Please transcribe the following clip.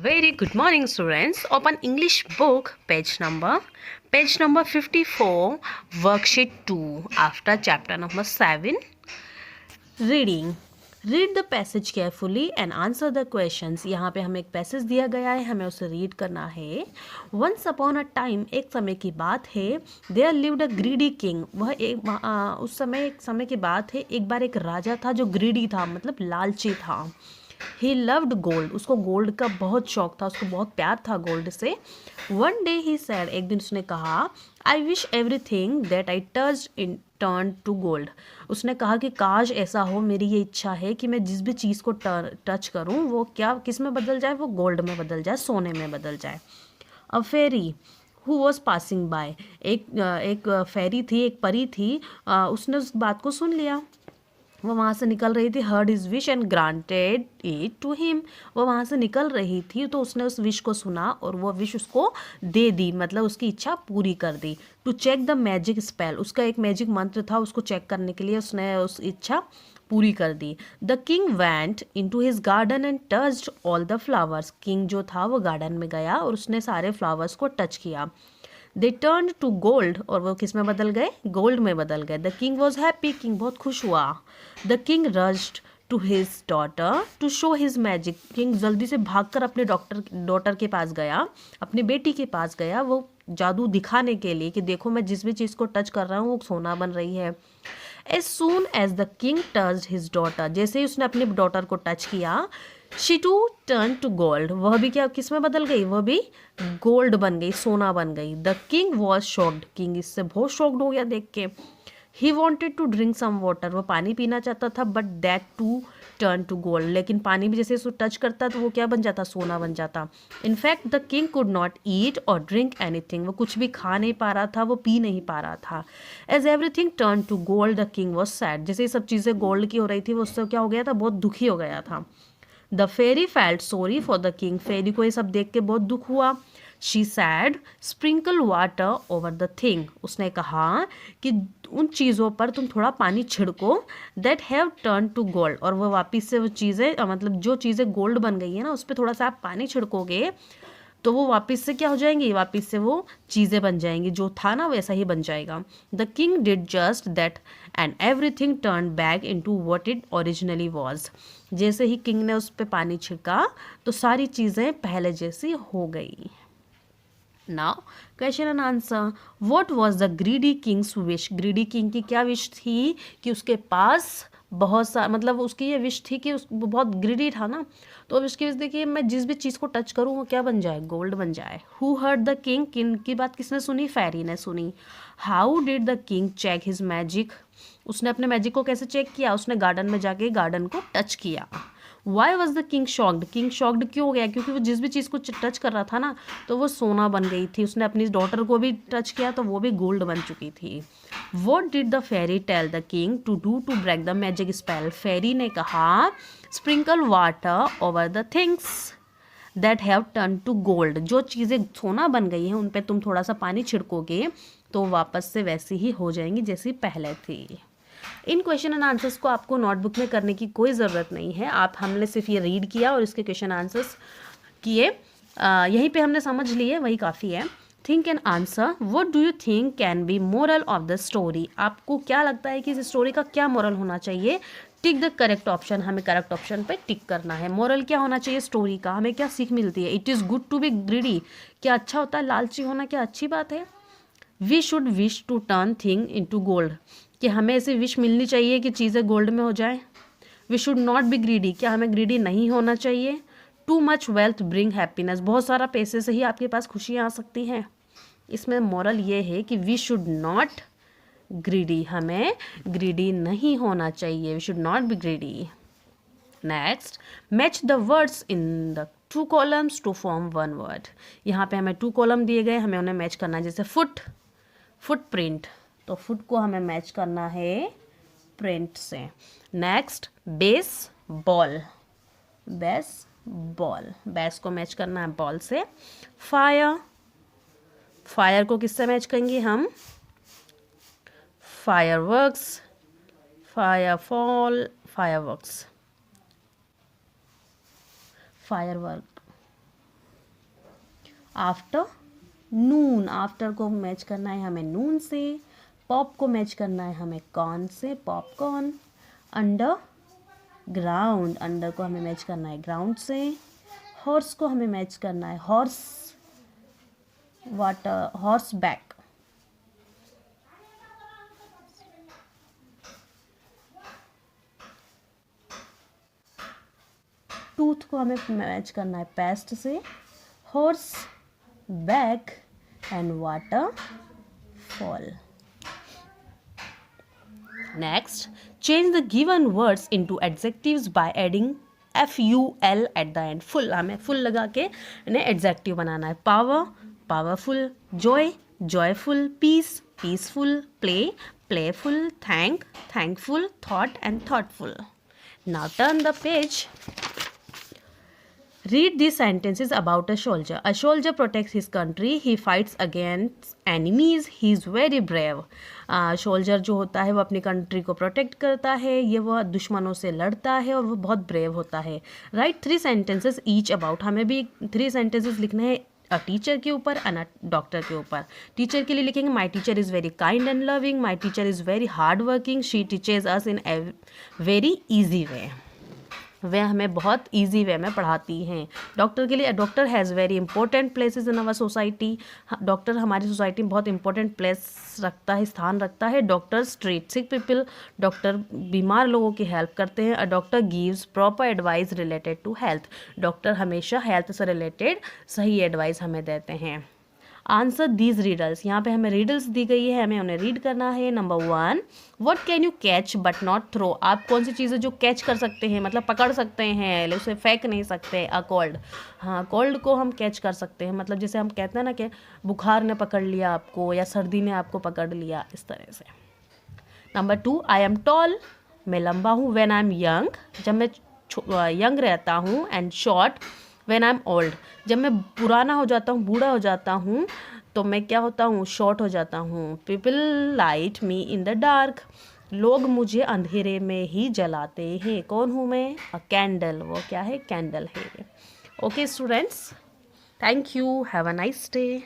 Very good morning, students. Open English book, page number 54, worksheet 2, after chapter number 7. Reading. Read the passage carefully and answer the questions. यहाँ पे हमें एक passage दिया गया है, हमें उसे रीड करना है. Once upon a time, एक समय की बात है. There lived a greedy king. वह उस समय एक समय की बात है. एक बार एक राजा था जो ग्रीडी था, मतलब लालची था. He loved gold. उसको गोल्ड का बहुत शौक था, उसको बहुत प्यार था गोल्ड से. One day he said. एक दिन उसने कहा, I wish everything that I touch in turn to gold. उसने कहा कि काश ऐसा हो, मेरी ये इच्छा है कि मैं जिस भी चीज़ को टच करूं वो क्या किस में बदल जाए, वो गोल्ड में बदल जाए, सोने में बदल जाए. अ फेरी हु वॉज पासिंग बाय. एक फेरी थी, एक परी थी. उसने उस बात को सुन लिया. वो वहाँ से निकल रही थी. Heard his wish and granted it to him. वो वहाँ से निकल रही थी तो उसने उस विश को सुना और वो विश उसको दे दी, मतलब उसकी इच्छा पूरी कर दी. To check the magic spell. उसका एक मैजिक मंत्र था, उसको चेक करने के लिए उसने उस इच्छा पूरी कर दी. The king went in to his garden and touched all the flowers. King जो था वो गार्डन में गया और उसने सारे फ्लावर्स को टच किया. They turn to gold. और वो किस में बदल गए, गोल्ड में बदल गए. The king was happy. King बहुत खुश हुआ. The king rushed to his daughter to show his magic. King जल्दी से भागकर अपने डॉटर के पास गया, अपनी बेटी के पास गया, वो जादू दिखाने के लिए कि देखो मैं जिस भी चीज़ को टच कर रहा हूँ वो सोना बन रही है. As soon as the king touched his daughter. जैसे ही उसने अपनी डॉटर को टच किया, she too turn to gold. वह भी क्या किस में बदल गई, वह भी गोल्ड बन गई, सोना बन गई. The king was shocked. King इससे बहुत शॉक्ड हो गया देख के. He wanted to drink some water. वो पानी पीना चाहता था, but that too turn to gold. लेकिन पानी भी जैसे उसको टच करता तो वो क्या बन जाता, सोना बन जाता. In fact the king could not eat और ड्रिंक एनीथिंग. वो कुछ भी खा नहीं पा रहा था, वो पी नहीं पा रहा था. As everything turn to gold the king was sad. जैसे ये सब चीज़ें गोल्ड की हो रही थी, वो उससे क्या हो गया था, बहुत दुखी हो गया था. The fairy felt sorry for the king. Fairy को ये सब देख के बहुत दुख हुआ. She said sprinkle water over the thing. उसने कहा कि उन चीज़ों पर तुम थोड़ा पानी छिड़को. That have turn to gold. और वो वापस से वो चीज़ें मतलब जो चीज़ें गोल्ड बन गई है ना, उस पर थोड़ा सा आप पानी छिड़कोगे तो वो वापस से क्या हो जाएंगी, वापस से वो चीज़ें बन जाएंगी, जो था ना वैसा ही बन जाएगा. The king did just that and everything turn back into what it originally was. जैसे ही किंग ने उस पर पानी छिड़का तो सारी चीज़ें पहले जैसी हो गई. Now question and answer. What was the greedy Kings wish. Greedy king की क्या विश थी कि उसके पास बहुत सा मतलब उसकी ये विश थी कि वो बहुत ग्रीडी था ना, तो अब उसकी विश थी कि मैं जिस भी चीज़ को टच करूँ वो क्या बन जाए, गोल्ड बन जाए. Who heard the king. King की बात किसने सुनी, फेरी ने सुनी. How did the king check his magic. उसने अपने मैजिक को कैसे चेक किया, उसने गार्डन में जाके गार्डन को टच किया. Why was the king shocked. King shocked क्यों हो गया, क्योंकि वो जिस भी चीज़ को टच कर रहा था ना तो वो सोना बन गई थी. उसने अपनी डॉटर को भी टच किया तो वो भी गोल्ड बन चुकी थी. What did the fairy tell the king to do to break the magic spell. फेरी ने कहा, sprinkle water over the things that have turn to gold. जो चीज़ें सोना बन गई हैं उन पर तुम थोड़ा सा पानी छिड़कोगे तो वापस से वैसी ही हो जाएंगी जैसी पहले थी. इन क्वेश्चन एंड आंसर्स को आपको नोटबुक में करने की कोई ज़रूरत नहीं है. आप हमने सिर्फ ये रीड किया और इसके क्वेश्चन आंसर्स किए, यहीं पे हमने समझ लिए, वही काफ़ी है. Think and answer. What do you think can be moral of the story. आपको क्या लगता है कि इस स्टोरी का क्या मोरल होना चाहिए. Tick the correct option. हमें करेक्ट ऑप्शन पे टिक करना है. मोरल क्या होना चाहिए स्टोरी का, हमें क्या सीख मिलती है. It is good to be greedy. क्या अच्छा होता है लालची होना, क्या अच्छी बात है. We should wish to turn thing into gold. कि हमें ऐसी विश मिलनी चाहिए कि चीज़ें गोल्ड में हो जाए. We should not be greedy. क्या हमें ग्रीडी नहीं होना चाहिए. Too much wealth bring happiness. बहुत सारा पैसे से ही आपके पास खुशियाँ आ सकती हैं. इसमें मॉरल ये है कि वी शुड नॉट ग्रीडी. हमें ग्रीडी नहीं होना चाहिए. We should not be greedy. Next, match the words in the two columns to form one word. यहाँ पे हमें 2 कॉलम दिए गए, हमें उन्हें मैच करना है. जैसे फुट, फुटप्रिंट, तो फुट को हमें मैच करना है प्रिंट से. Next, base ball, base ball, base को मैच करना है बॉल से. फायर, फायर को किससे मैच करेंगे हम, फायरवर्क्स, फायरफॉल, फायरवर्क्स, फायरवर्क. आफ्टर नून, आफ्टर को मैच करना है हमें नून से, पॉप को मैच करना है हमें कॉर्न से, पॉपकॉर्न, अंडर ग्राउंड, अंडर को हमें मैच करना है ग्राउंड से, हॉर्स को हमें मैच करना है horse water, horse back, tooth को हमें मैच करना है पेस्ट से, horse back and water fall. Next, change the given words into adjectives by adding FUL at the end. full, हमें full लगा के इन्हें adjective बनाना है. power, powerful, joy, joyful, peace, peaceful, play, playful, thank, thankful, thought and thoughtful. Now turn the page. Read these sentences about a soldier. A soldier protects his country. He fights against enemies. He is very brave. Soldier जो होता है वो अपनी country को protect करता है, ये वो दुश्मनों से लड़ता है और वो बहुत ब्रेव होता है. Right 3 sentences each about. हमें भी 3 सेंटेंसेस लिखने हैं अ टीचर के ऊपर एंड अ डॉक्टर के ऊपर. टीचर के लिए लिखेंगे my teacher is very kind and loving, my teacher is very hard working, she teaches us in a very easy way. वह हमें बहुत इजी वे में पढ़ाती हैं. डॉक्टर के लिए doctor has very important places in our society. Doctor हमारी society में बहुत इंपॉर्टेंट प्लेस रखता है, स्थान रखता है. Doctors treat sick people. Doctor बीमार लोगों की हेल्प करते हैं. A doctor gives proper advice related to health. Doctor हमेशा हेल्थ से रिलेटेड सही एडवाइस हमें देते हैं. Answer these riddles. यहाँ पे हमें रीडल्स दी गई है, हमें उन्हें रीड करना है. Number 1, what can you catch but not throw. आप कौन सी चीज़ें जो कैच कर सकते हैं, मतलब पकड़ सकते हैं, उसे फेंक नहीं सकते. A cold. हाँ, कोल्ड को हम कैच कर सकते हैं, मतलब जैसे हम कहते हैं ना कि बुखार ने पकड़ लिया आपको या सर्दी ने आपको पकड़ लिया, इस तरह से. Number 2, I am tall. मैं लंबा हूँ. When I am young. जब मैं यंग रहता हूँ. And short when I am old. जब मैं पुराना हो जाता हूँ, बूढ़ा हो जाता हूँ, तो मैं क्या होता हूँ, शॉर्ट हो जाता हूँ. People light me in the dark. लोग मुझे अंधेरे में ही जलाते हैं. कौन हूँ मैं? अ कैंडल. वो क्या है? कैंडल है. Okay students, thank you. Have a nice day.